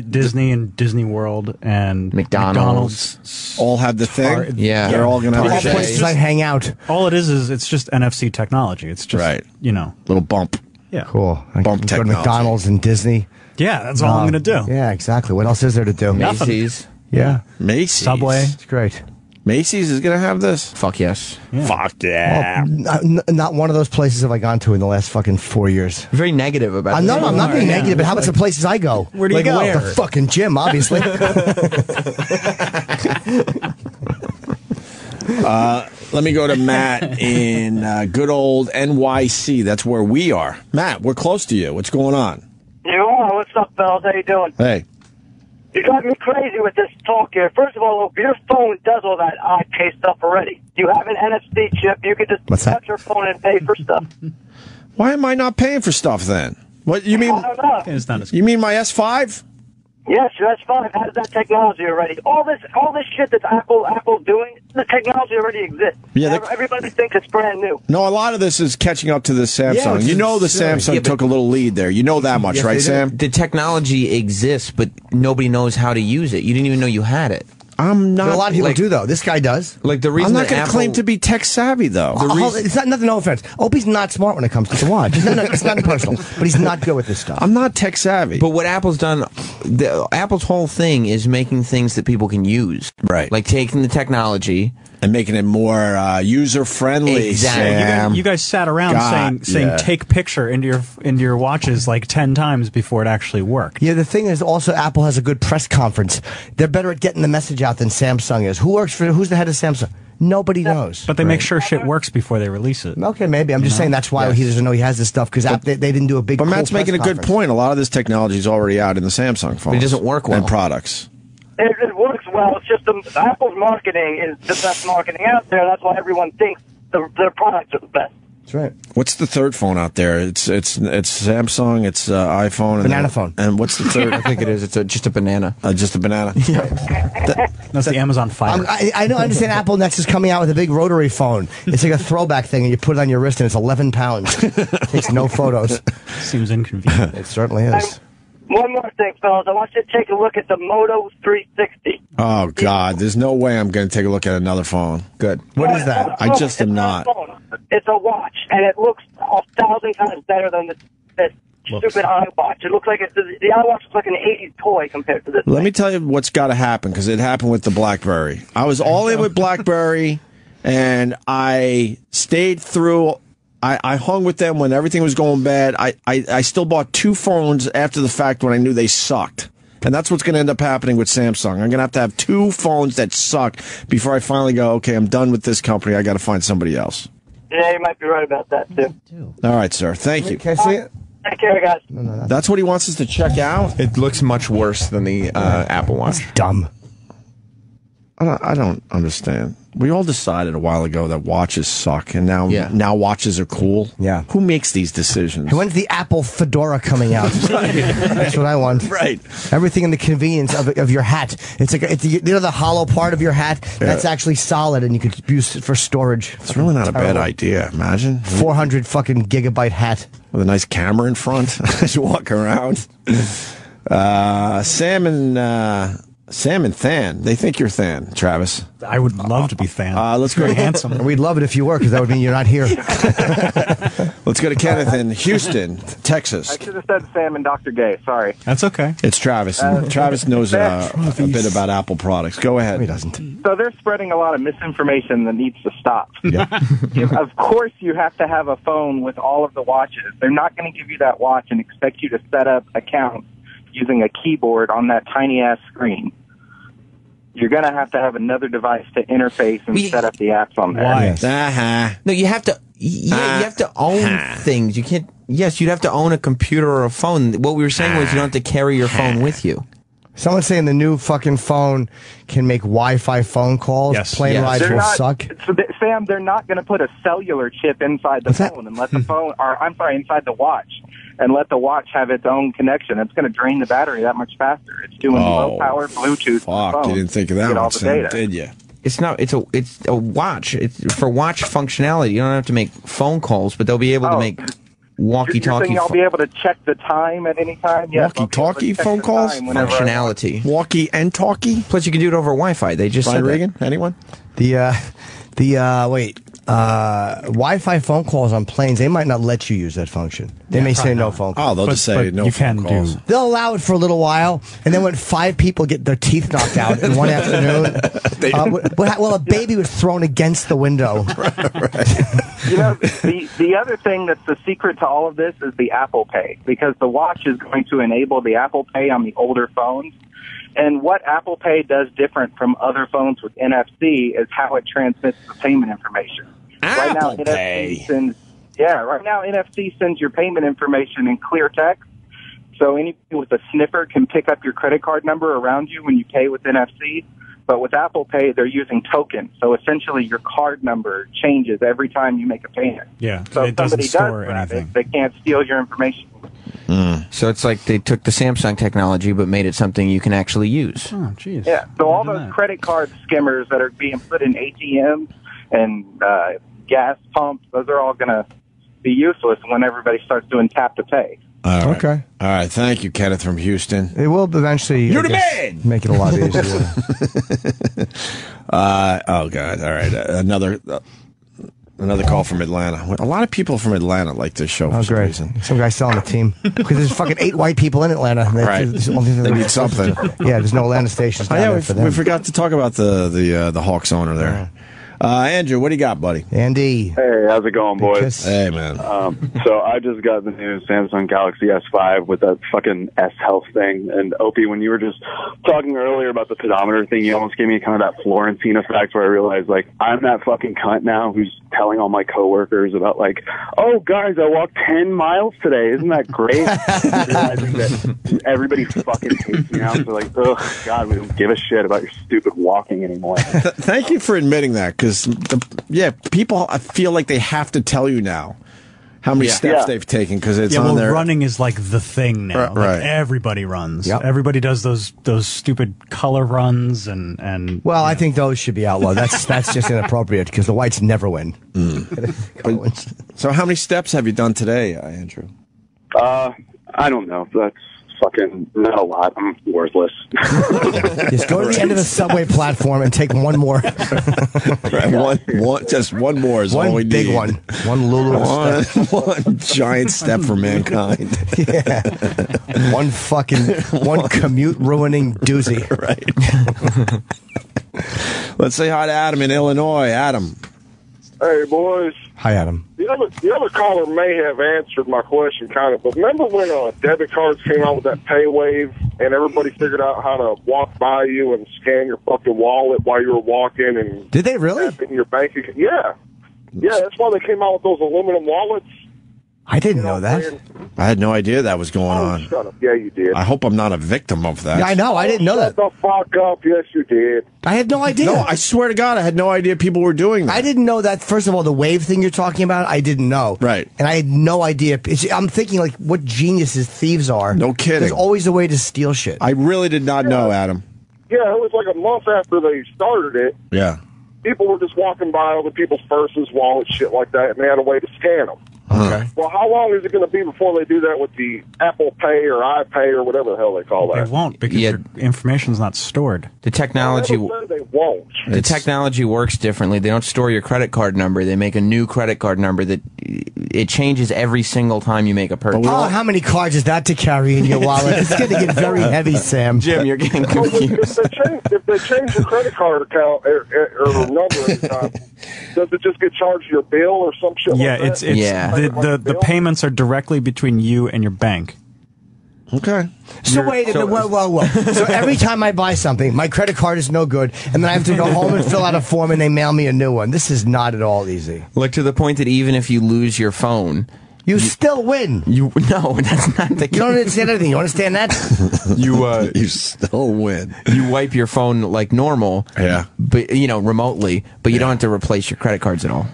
Disney and Disney World and McDonald's all have the thing. Yeah, they're all going to have All places I hang out. All it is it's just NFC technology. It's just little bump. Yeah, cool. Bump technology. Go to McDonald's and Disney. Yeah, that's all I'm going to do. Yeah, exactly. What else is there to do? Macy's. Yeah. Macy's. Subway. It's great. Macy's is going to have this? Fuck yes. Yeah. Fuck yeah. Well, not one of those places have I gone to in the last fucking 4 years. Very negative about I'm not being negative, but how about the places I go? Where do you go? Where? The fucking gym, obviously. Let me go to Matt in good old NYC. That's where we are. Matt, we're close to you. What's going on? Yo, what's up, fellas? How you doing? Hey. You got me crazy with this talk here. First of all, your phone does all that iPay stuff already. You have an NFC chip. You could just touch your phone and pay for stuff. Why am I not paying for stuff then? What you mean? I don't know. It's not as You mean my S5? Yes, your S5 has that technology already. All this shit that's Apple doing, the technology already exists. Yeah, everybody thinks it's brand new. No, a lot of this is catching up to the Samsung. Yeah, you know the Samsung took a little lead there. You know that much, right, Sam? The technology exists, but nobody knows how to use it. You didn't even know you had it. I'm not. But a lot of people do, though. This guy does. Like the reason I'm not going to claim to be tech savvy, though. It's not nothing. No offense. Opie's not smart when it comes to the watch. No, it's not personal. But he's not good with this stuff. I'm not tech savvy. But what Apple's done, Apple's whole thing is making things that people can use. Right. Like taking the technology and making it more user friendly. Exactly. You guys sat around saying take picture into your watches like 10 times before it actually worked. Yeah, the thing is also Apple has a good press conference. They're better at getting the message out than Samsung is. Who's the head of Samsung? Nobody knows. But they make sure shit works before they release it. Okay, maybe. I'm just saying that's why he doesn't know he has this stuff, because they didn't do a big. But Matt's making a good point. A lot of this technology is already out in the Samsung phones. But it doesn't work well. And products. It works well. It's just Apple's marketing is the best marketing out there. That's why everyone thinks their products are the best. That's right. What's the third phone out there? It's Samsung, it's iPhone, banana phone. And what's the third? I think it is. It's just a banana. Just a banana. That's the Amazon Fire. I know. I understand. Apple next is coming out with a big rotary phone. It's like a throwback thing, and you put it on your wrist, and it's 11 pounds. Takes no photos. Seems inconvenient. It certainly is. One more thing, fellas. I want you to take a look at the Moto 360. Oh, God. There's no way I'm going to take a look at another phone. Good. What is that? I just am not. It's a watch, and it looks 1,000 times better than this stupid iWatch. It looks like the iWatch looks like an 80s toy compared to this. Let me tell you what's got to happen, because it happened with the BlackBerry. I was all in with BlackBerry, and I stayed through I hung with them when everything was going bad. I still bought 2 phones after the fact when I knew they sucked. And that's what's going to end up happening with Samsung. I'm going to have 2 phones that suck before I finally go, okay, I'm done with this company. I got to find somebody else. Yeah, you might be right about that, too. All right, sir. Thank you. Can I see it? Take care, guys. No. That's what he wants us to check out? It looks much worse than the Apple Watch. That's dumb. I don't understand. We all decided a while ago that watches suck, and now watches are cool. Yeah. Who makes these decisions? When's the Apple Fedora coming out? That's what I want. Right. Everything in the convenience of your hat. It's like the hollow part of your hat. That's actually solid, and you could use it for storage. It's really not a bad idea. Imagine 400 fucking gigabyte hat with a nice camera in front as you walk around. Sam and Than. They think you're Than, Travis. I would love to be Than. Let's go. Very handsome. We'd love it if you were, because that would mean you're not here. Let's go to Kenneth in Houston, Texas. I should have said Sam and Dr. Gay. Sorry. That's okay. It's Travis. Travis knows a bit about Apple products. Go ahead. He doesn't. So they're spreading a lot of misinformation that needs to stop. Yeah. Of course, you have to have a phone with all of the watches. They're not going to give you that watch and expect you to set up accounts using a keyboard on that tiny-ass screen. You're going to have another device to interface and set up the apps on there. Why? Uh-huh. No, you have to. You have to own things. You can't. Yes, you'd have to own a computer or a phone. What we were saying was you don't have to carry your phone with you. Someone's saying the new fucking phone can make Wi-Fi phone calls. Yes. Plane rides will suck. Sam, they're not going to put a cellular chip inside the phone and let the phone, inside the watch, and let the watch have its own connection. It's going to drain the battery that much faster. It's doing low power Bluetooth. Fuck, you didn't think of that one, Sam, did you? It's not. It's a watch. It's for watch functionality. You don't have to make phone calls, but they'll be able to make walkie-talkie. You're saying I'll be able to check the time at any time? Yes, walkie-talkie phone calls? Functionality. Walkie and talkie? Plus, you can do it over Wi-Fi. They just said Reagan? Anyone? Wi-Fi phone calls on planes, they might not let you use that function. They may say no phone calls. Oh, they'll just say no phone calls. They'll allow it for a little while, and then when 5 people get their teeth knocked out in one afternoon, a baby was thrown against the window. You know, the other thing that's the secret to all of this is the Apple Pay, because the watch is going to enable the Apple Pay on the older phones. And what Apple Pay does different from other phones with NFC is how it transmits the payment information. Apple Pay. Right now NFC sends your payment information in clear text. So anybody with a sniffer can pick up your credit card number around you when you pay with NFC. But with Apple Pay, they're using tokens. So essentially your card number changes every time you make a payment. Yeah, so it doesn't store anything. They can't steal your information. So it's like they took the Samsung technology but made it something you can actually use. Oh, jeez. Yeah, so all those credit card skimmers that are being put in ATMs and gas pumps, those are all going to be useless when everybody starts doing tap to pay. All right. Okay. All right. Thank you, Kenneth from Houston. It will eventually make it a lot easier. Oh, God. All right. Another call from Atlanta. A lot of people from Atlanta like this show for some reason. Some guy selling the team. Because there's fucking 8 white people in Atlanta. Right. They need something. Yeah, there's no Atlanta stations down there for them. We forgot to talk about the Hawks owner there. Andrew, what do you got, buddy? Andy. Hey, how's it going, boys? Hey, man. So I just got the new Samsung Galaxy S5 with that fucking S Health thing. And Opie, when you were just talking earlier about the pedometer thing, you almost gave me kind of that Florentine effect where I realized, like, I'm that fucking cunt now who's telling all my coworkers about, like, oh, guys, I walked 10 miles today. Isn't that great? Realizing that everybody fucking hates me now. So, like, oh, God, we don't give a shit about your stupid walking anymore. Thank you for admitting that, because people feel like they have to tell you now how many steps they've taken because it's on there. Running is like the thing now. Right. Like everybody runs. Yep. Everybody does those stupid color runs and. Well, I think those should be outlawed. That's just inappropriate because the whites never win. So, how many steps have you done today, Andrew? I don't know. That's fucking not a lot. I'm worthless. Just go to the end of the subway platform and take one more. Just one more is all we need. One big one. One Lulu step. One giant step for mankind. Yeah. One commute ruining doozy. Right. Let's say hi to Adam in Illinois. Adam. Hey, boys. Hi, Adam. The other caller may have answered my question, kind of, but remember when debit cards came out with that pay wave, and everybody figured out how to walk by you and scan your fucking wallet while you were walking? And did they really? In your bank account? Yeah. Yeah, that's why they came out with those aluminum wallets. I didn't know that. I had no idea that was going on. Shut up. Yeah, you did. I hope I'm not a victim of that. Yeah, I know. I didn't know that. Shut the fuck up. Yes, you did. I had no idea. No, I swear to God, I had no idea people were doing that. I didn't know that. First of all, the wave thing you're talking about, I didn't know. Right. And I had no idea. I'm thinking, like, what geniuses thieves are. No kidding. There's always a way to steal shit. I really did not know, Adam. Yeah, it was like a month after they started it. Yeah. People were just walking by other people's purses, wallets, shit like that, and they had a way to scan them. Okay. Well, how long is it going to be before they do that with the Apple Pay or iPay or whatever the hell they call that? They won't, because your information's not stored. The technology... They won't. The technology works differently. They don't store your credit card number. They make a new credit card number that it changes every single time you make a purchase. Oh, how many cards is that to carry in your wallet? It's going to get very heavy, Sam. Jim, you're getting confused. If they change your credit card account or number every time, does it just get charged your bill or some shit like that? Yeah, the payments are directly between you and your bank. Okay. So wait a minute, whoa. So every time I buy something, my credit card is no good, and then I have to go home and fill out a form, and they mail me a new one. This is not at all easy. Like, to the point that even if you lose your phone... You still win. No, that's not the case. You don't understand anything. You understand that? You still win. You wipe your phone like normal. Yeah. But, remotely, but you don't have to replace your credit cards at all.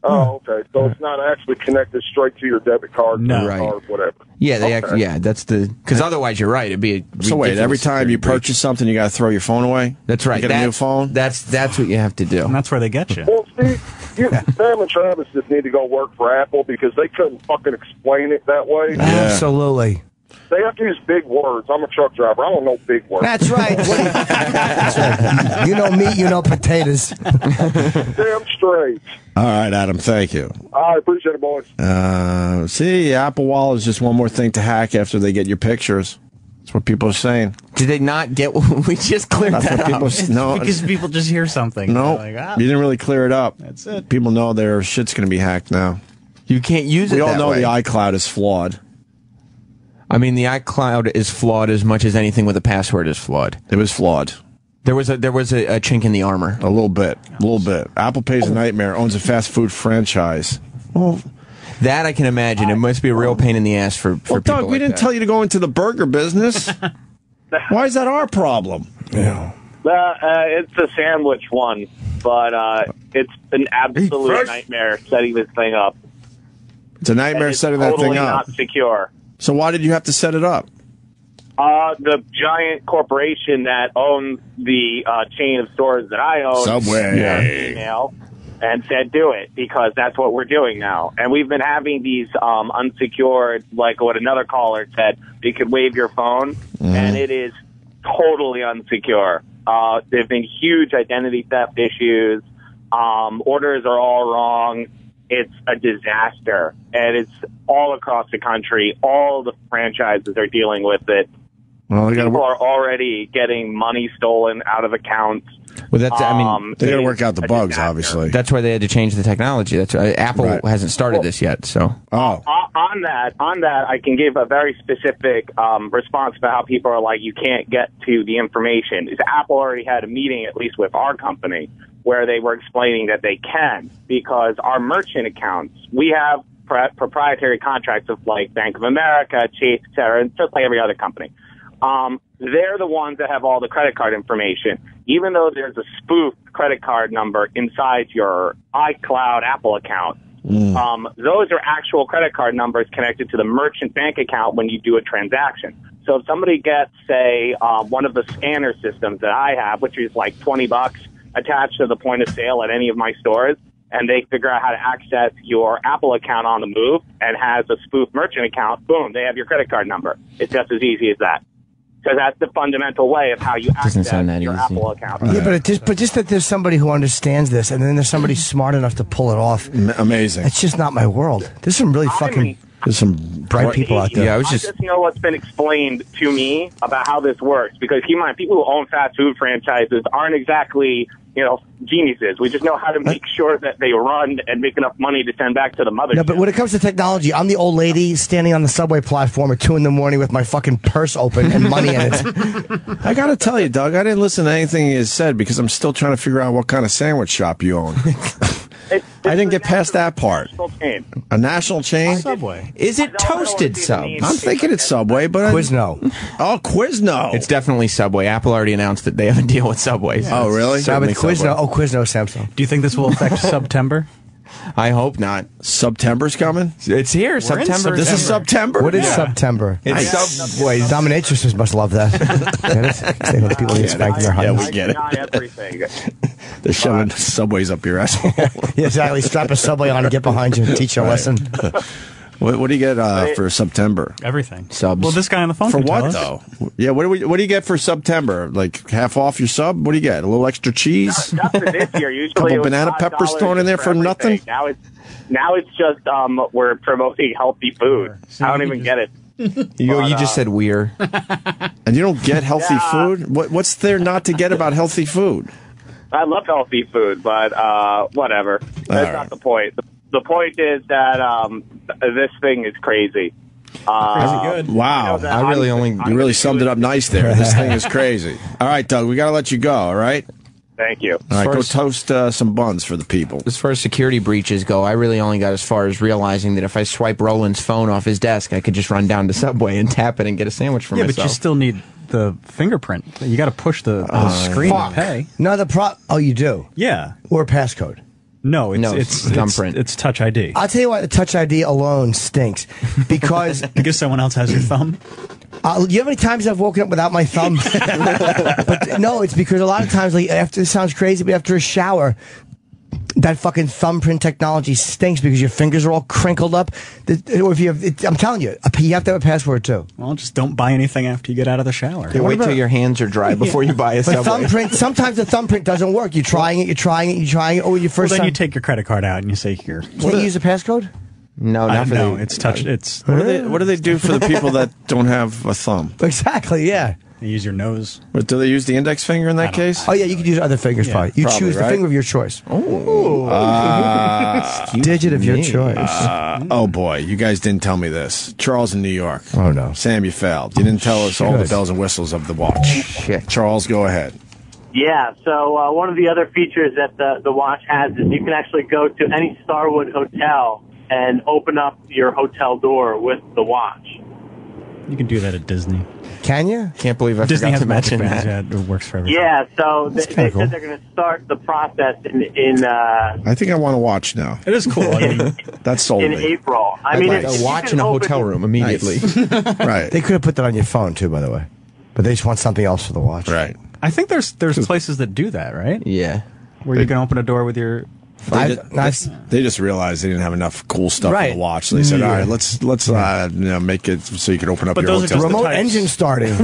Oh, okay. So it's not actually connected straight to your debit card, card, whatever. Yeah, that's the... Because otherwise, you're right. It'd be so wait, every time you purchase something, you got to throw your phone away? That's right. You get a new phone? That's what you have to do. And that's where they get you. Well, Steve, Sam and Travis just need to go work for Apple because they couldn't fucking explain it that way. Yeah. Absolutely. They have to use big words. I'm a truck driver. I don't know big words. That's right. That's right. You know meat, you know potatoes. Damn straight. All right, Adam, thank you. I appreciate it, boys. See, Apple Wallet is just one more thing to hack after they get your pictures. That's what people are saying. Did they not get... We just cleared that up. No, because people just hear something. No, like, you didn't really clear it up. That's it. People know their shit's going to be hacked now. You can't use it We all that know way. the iCloud is flawed. I mean, the iCloud is flawed as much as anything with a password is flawed. It was flawed. There was a chink in the armor. A little bit. Apple Pay's a nightmare. Owns a fast food franchise. Well, that I can imagine. It must be a real pain in the ass for people Doug, we didn't tell you to go into the burger business. Why is that our problem? Yeah. It's a sandwich one, but it's an absolute nightmare setting this thing up. It's a nightmare setting that thing up. Not secure. So why did you have to set it up? The giant corporation that owns the chain of stores that I own, Subway, email and said do it because that's what we're doing now. And we've been having these unsecured, like what another caller said, you could wave your phone, and it is totally unsecure. There have been huge identity theft issues. Orders are all wrong. It's a disaster, and it's all across the country. All the franchises are dealing with it. Well, people are already getting money stolen out of accounts. Well, that's they got to work out the bugs, obviously. That's why they had to change the technology. That's Apple hasn't started this yet. So on that, I can give a very specific response about how people are like, you can't get to the information. Is Apple already had a meeting, at least with our company, where they were explaining that they can, because our merchant accounts, we have proprietary contracts with like Bank of America, Chase, et cetera, and just like every other company. They're the ones that have all the credit card information. Even though there's a spoofed credit card number inside your iCloud Apple account, those are actual credit card numbers connected to the merchant bank account when you do a transaction. So if somebody gets, say, one of the scanner systems that I have, which is like $20, attached to the point of sale at any of my stores, and they figure out how to access your Apple account on the move and has a spoof merchant account, boom, they have your credit card number. It's just as easy as that. Because that's the fundamental way of how you access your Apple account. Yeah, but just that there's somebody who understands this, and then there's somebody smart enough to pull it off. Amazing. It's just not my world. There's some really there's some bright people out there. Yeah, I just know what's been explained to me about how this works. Because keep in mind, people who own fast food franchises aren't exactly geniuses. We just know how to make sure that they run and make enough money to send back to the mothership. No, but when it comes to technology, I'm the old lady standing on the subway platform at 2 a.m. with my fucking purse open and money in it. I gotta tell you, Doug, I didn't listen to anything you said because I'm still trying to figure out what kind of sandwich shop you own. I didn't get past that part. A national chain? Subway. Is it Toasted Subs? I'm thinking it's Subway, but Quizno. Oh, Quizno. It's definitely Subway. Apple already announced that they have a deal with Subway. Yeah, oh, really? Quizno. Oh, Quizno, Samsung. Do you think this will affect September? I hope not. September's coming? It's here. September. This is September? What is September? It's Subway. Dominatrixes must love that. Get it? They want people to get spanked in their Yeah, hunts. we get it. Not everything. They're shoving Subways up your asshole. Yeah, exactly. Strap a Subway on and get behind you and teach you a lesson. What do you get for September? Everything. Subs. Well, this guy on the phone For can tell what, us. though? Yeah, what do you get for September? Like half off your sub? What do you get? A little extra cheese? Not for this year. Usually Couple it was banana peppers $5 thrown in there for everything. nothing? Now it's just we're promoting healthy food. I don't even get it. You just said we're. And you don't get healthy food? What's there not to get about healthy food? I love healthy food, but whatever. That's not the point. The point is that this thing is crazy. Crazy good. Wow. You really summed it up nice there. This thing is crazy. All right, Doug, we got to let you go, all right? Thank you. All right, go toast some buns for the people. As far as security breaches go, I really only got as far as realizing that if I swipe Roland's phone off his desk, I could just run down to Subway and tap it and get a sandwich for myself. Yeah, but you still need the fingerprint. You got to push the screen to pay. No, oh, you do? Yeah. Or passcode? No, it's thumbprint. It's Touch ID. I'll tell you what, the Touch ID alone stinks because because someone else has your thumb. You know how many times I've woken up without my thumb? But no, it's because a lot of times, like after it sounds crazy, but after a shower, that fucking thumbprint technology stinks because your fingers are all crinkled up. Or if you have, I'm telling you, you have to have a password too. Well, just don't buy anything after you get out of the shower. Yeah, wait till your hands are dry before you buy a Subway. Thumbprint, sometimes the thumbprint doesn't work. You're trying it. Oh, your first. Well, then time. you take your credit card out and you say, "Here." Can't you use a passcode? No, not for no. It's touch. It's what do they do for the people that don't have a thumb? Exactly. Yeah. You use your nose. But do they use the index finger in that case? Oh yeah, you could use other fingers. Probably. You choose the finger of your choice. Digit of your choice. Oh boy, you guys didn't tell me this. Charles in New York. Oh no, Sam, you failed. You didn't tell us all the bells and whistles of the watch. Shit. Charles, go ahead. Yeah, so one of the other features that the watch has is you can actually go to any Starwood hotel and open up your hotel door with the watch. You can do that at Disney. Can you? Can't believe I Disney forgot has to mention magic that. bands. Yeah, it works for everything. Yeah, so they said cool. they're going to start the process in I think I want to watch now. It is cool. I mean, That's sold in me. April. I mean, Like if a you watch can in a open hotel room immediately. Right. They could have put that on your phone too, by the way. But they just want something else for the watch. Right. I think there's places that do that, right? Yeah. Where you can open a door with your. They just realized they didn't have enough cool stuff Right. in the watch. So they said, "All right, let's make it so you can open up But your those are hotel." just the Remote types. engine starting.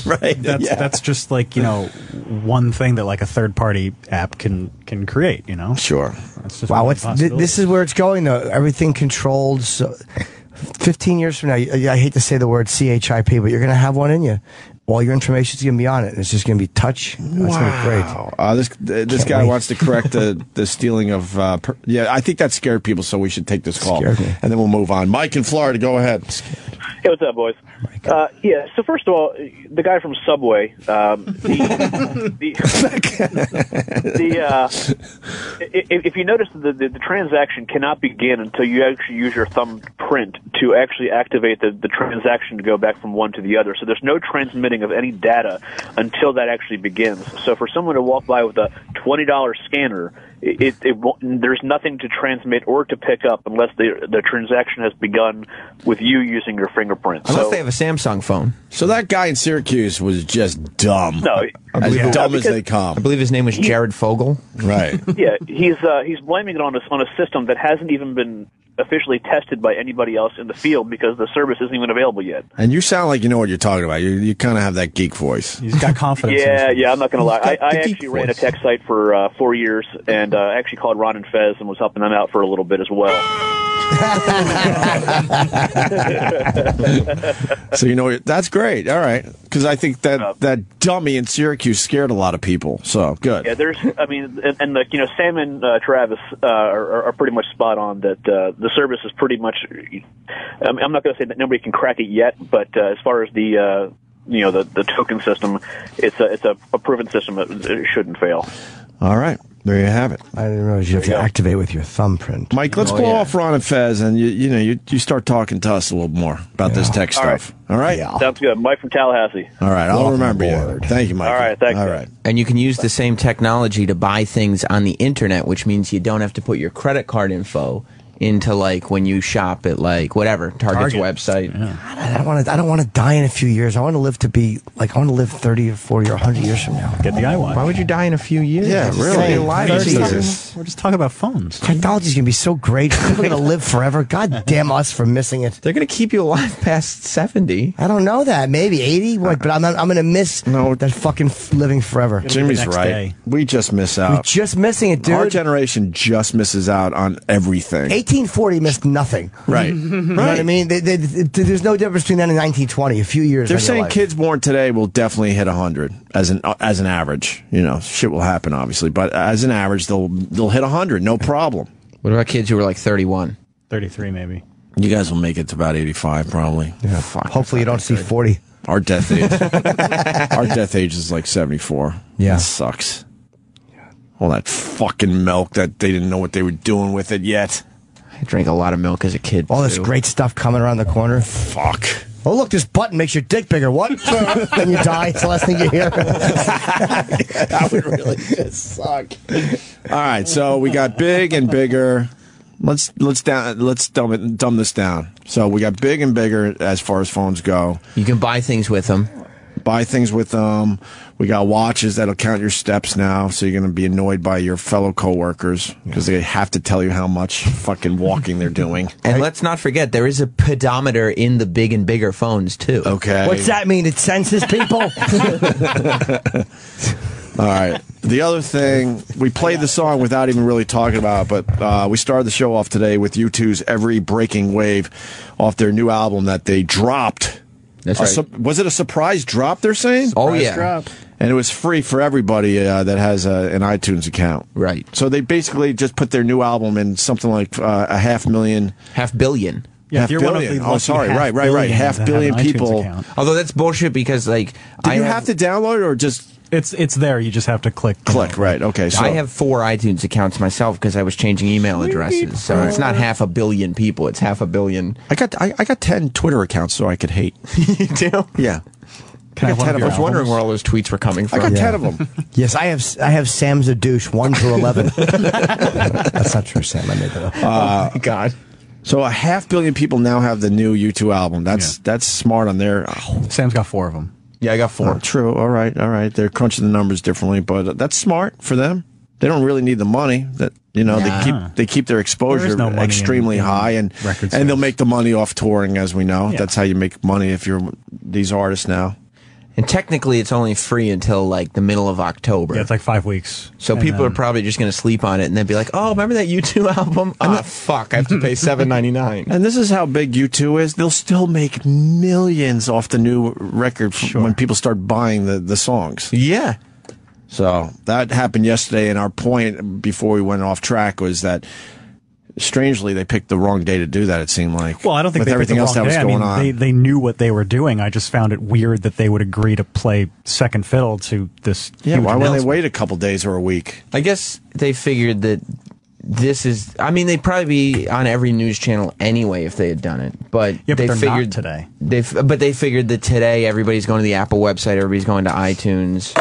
Right. That's just like one thing that like a third party app can create. Sure. That's just Wow, one what's possibility. this is where it's going though. Everything controlled. So 15 years from now, I hate to say the word CHIP, but you're going to have one in you. All your information's going to be on it. It's just going to be touch. That's going to be great. This guy wants to correct the stealing of. I think that scared people, so we should take this call, Scared me. and then we'll move on. Mike in Florida, go ahead. Hey, what's up, boys? Yeah, so first of all, the guy from Subway, if you notice, the transaction cannot begin until you actually use your thumbprint to actually activate the transaction to go back from one to the other. So there's no transmitting of any data until that actually begins. So for someone to walk by with a $20 scanner, there's nothing to transmit or to pick up unless the transaction has begun with you using your fingerprint. Unless they have a Samsung phone. So that guy in Syracuse was just dumb. No, as dumb as they come. I believe his name was Jared Fogle. Right. Yeah, he's blaming it on a system that hasn't even been officially tested by anybody else in the field because the service isn't even available yet. And you sound like you know what you're talking about. You kind of have that geek voice. He's got confidence. Yeah, I'm not going to lie. I actually ran a tech site for 4 years, and I actually called Ron and Fez and was helping them out for a little bit as well. So that's great. All right, because I think that dummy in Syracuse scared a lot of people. So good. Yeah, Sam and Travis are pretty much spot on. That the service is pretty much. I'm not going to say that nobody can crack it yet, but as far as the token system, it's a proven system that it shouldn't fail. All right. There you have it. I didn't realize you have to activate with your thumbprint. Mike, let's blow off Ron and Fez, and you start talking to us a little more about this tech stuff. All right? Yeah. Sounds good. Mike from Tallahassee. All right, I'll remember you. Thank you, Mike. All right, thanks. All right. And you can use the same technology to buy things on the internet, which means you don't have to put your credit card info into when you shop at Target's website. Yeah. I don't want to die in a few years. I want to live to be I want to live 30 or 40 or 100 years from now. Get the iWatch. Why would you die in a few years? Yeah, really. We're just talking about phones. Technology's going to be so great. People are going to live forever. God damn us for missing it. They're going to keep you alive past 70. I don't know that. Maybe 80. But I'm going to miss that fucking living forever. Jimmy's right. Day. We just miss out. We're just missing it, dude. Our generation just misses out on everything. 1840 missed nothing. Right. You know what I mean? There's no difference between that and 1920. A few years. They're saying kids born today will definitely hit 100 as an average. Shit will happen, obviously, but as an average, they'll hit 100, no problem. What about kids who are 31? 33, maybe. You guys will make it to about 85, probably. Yeah. Hopefully, you don't see 40. Our death age is 74. Yeah, it sucks. All that fucking milk that they didn't know what they were doing with it yet. I drank a lot of milk as a kid. All this great stuff coming around the corner. Fuck. Oh, look, this button makes your dick bigger. What? Then you die. It's the last thing you hear. That would really just suck. All right, so we got big and bigger. Let's dumb this down. So we got big and bigger as far as phones go. You can buy things with them. We got watches that'll count your steps now, so you're going to be annoyed by your fellow coworkers because they have to tell you how much fucking walking they're doing. And let's not forget, there is a pedometer in the big and bigger phones, too. Okay. What's that mean? It senses people? All right. The other thing, we played the song without even really talking about it, but we started the show off today with U2's Every Breaking Wave off their new album that they dropped. That's right. Was it a surprise drop, they're saying? Surprise drop. And it was free for everybody that has an iTunes account. Right. So they basically just put their new album in something like 500,000. 500 million. Yeah, half billion. Oh, sorry. Right. 500 million people. Although that's bullshit because, Do you have to download it or just... It's there. You just have to click. Right. Okay. So I have 4 iTunes accounts myself because I was changing email addresses. So it's not 500 million people. It's 500 million. I got 10 Twitter accounts so I could hate. You do? Yeah. I was wondering where all those tweets were coming from. I got 10 of them. Yes, I have Sam's a douche 1 through 11. That's not true, Sam. I made that up. Oh my God. So 500 million people now have the new U2 album. That's smart on their. Sam's got 4 of them. Yeah, I got 4. True. All right. They're crunching the numbers differently, but that's smart for them. They don't really need the money. They keep their exposure extremely high, and they'll make the money off touring, as we know. Yeah. That's how you make money if you're these artists now. And technically, it's only free until the middle of October. Yeah, it's 5 weeks. So people are probably just going to sleep on it and then be like, "Oh, remember that U2 album? Fuck, I have to pay $7.99." And this is how big U2 is. They'll still make millions off the new record when people start buying the songs. Yeah. So that happened yesterday, and our point before we went off track was that strangely they picked the wrong day to do that. It seemed like. Well, I don't think with they everything picked the else wrong that was day. going on. They knew what they were doing. I just found it weird that they would agree to play second fiddle to this. Yeah, why would they wait a couple days or a week? I guess they figured that this is. I mean, they'd probably be on every news channel anyway if they had done it. But they figured not today. They figured that today everybody's going to the Apple website, everybody's going to iTunes.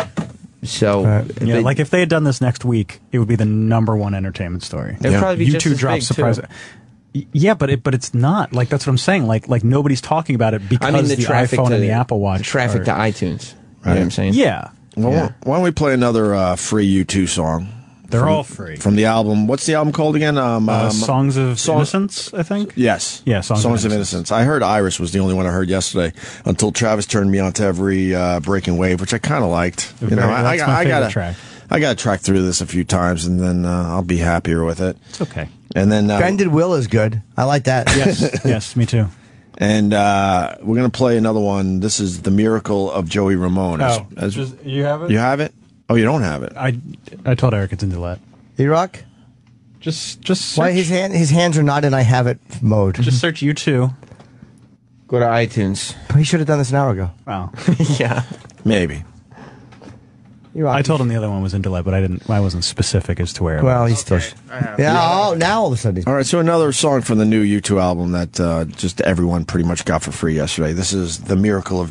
So if they had done this next week, it would be the #1 entertainment story. It'd probably be just as dropped big, surprise. too. Yeah, but it's not that's what I'm saying. Like nobody's talking about it because the iPhone and the Apple Watch. The traffic to iTunes. Right. You know what I'm saying? Yeah. Well, why don't we play another free U2 song? They're all free. From the album. What's the album called again? Songs of Innocence, I think? Yes. Yeah, Songs of Innocence. I heard Iris was the only one I heard yesterday until Travis turned me on to Every Breaking Wave, which I kind of liked. That's my favorite track. I got to track through this a few times, and then I'll be happier with it. It's okay. And then Bended Will is good. I like that. Yes, yes, me too. And we're going to play another one. This is The Miracle of Joey Ramone. You have it? You have it? Oh, you don't have it. I told Eric it's in delete. E-Rock? Just search. Why his hands are not in I have it mode. Just search U2. Go to iTunes. He should have done this an hour ago. Wow. Yeah. Maybe. I told him the other one was in delete, but I wasn't specific as to where it was. Well, he's still... Yeah, now all of a sudden he's... All right, so another song from the new U2 album that just everyone pretty much got for free yesterday. This is The Miracle of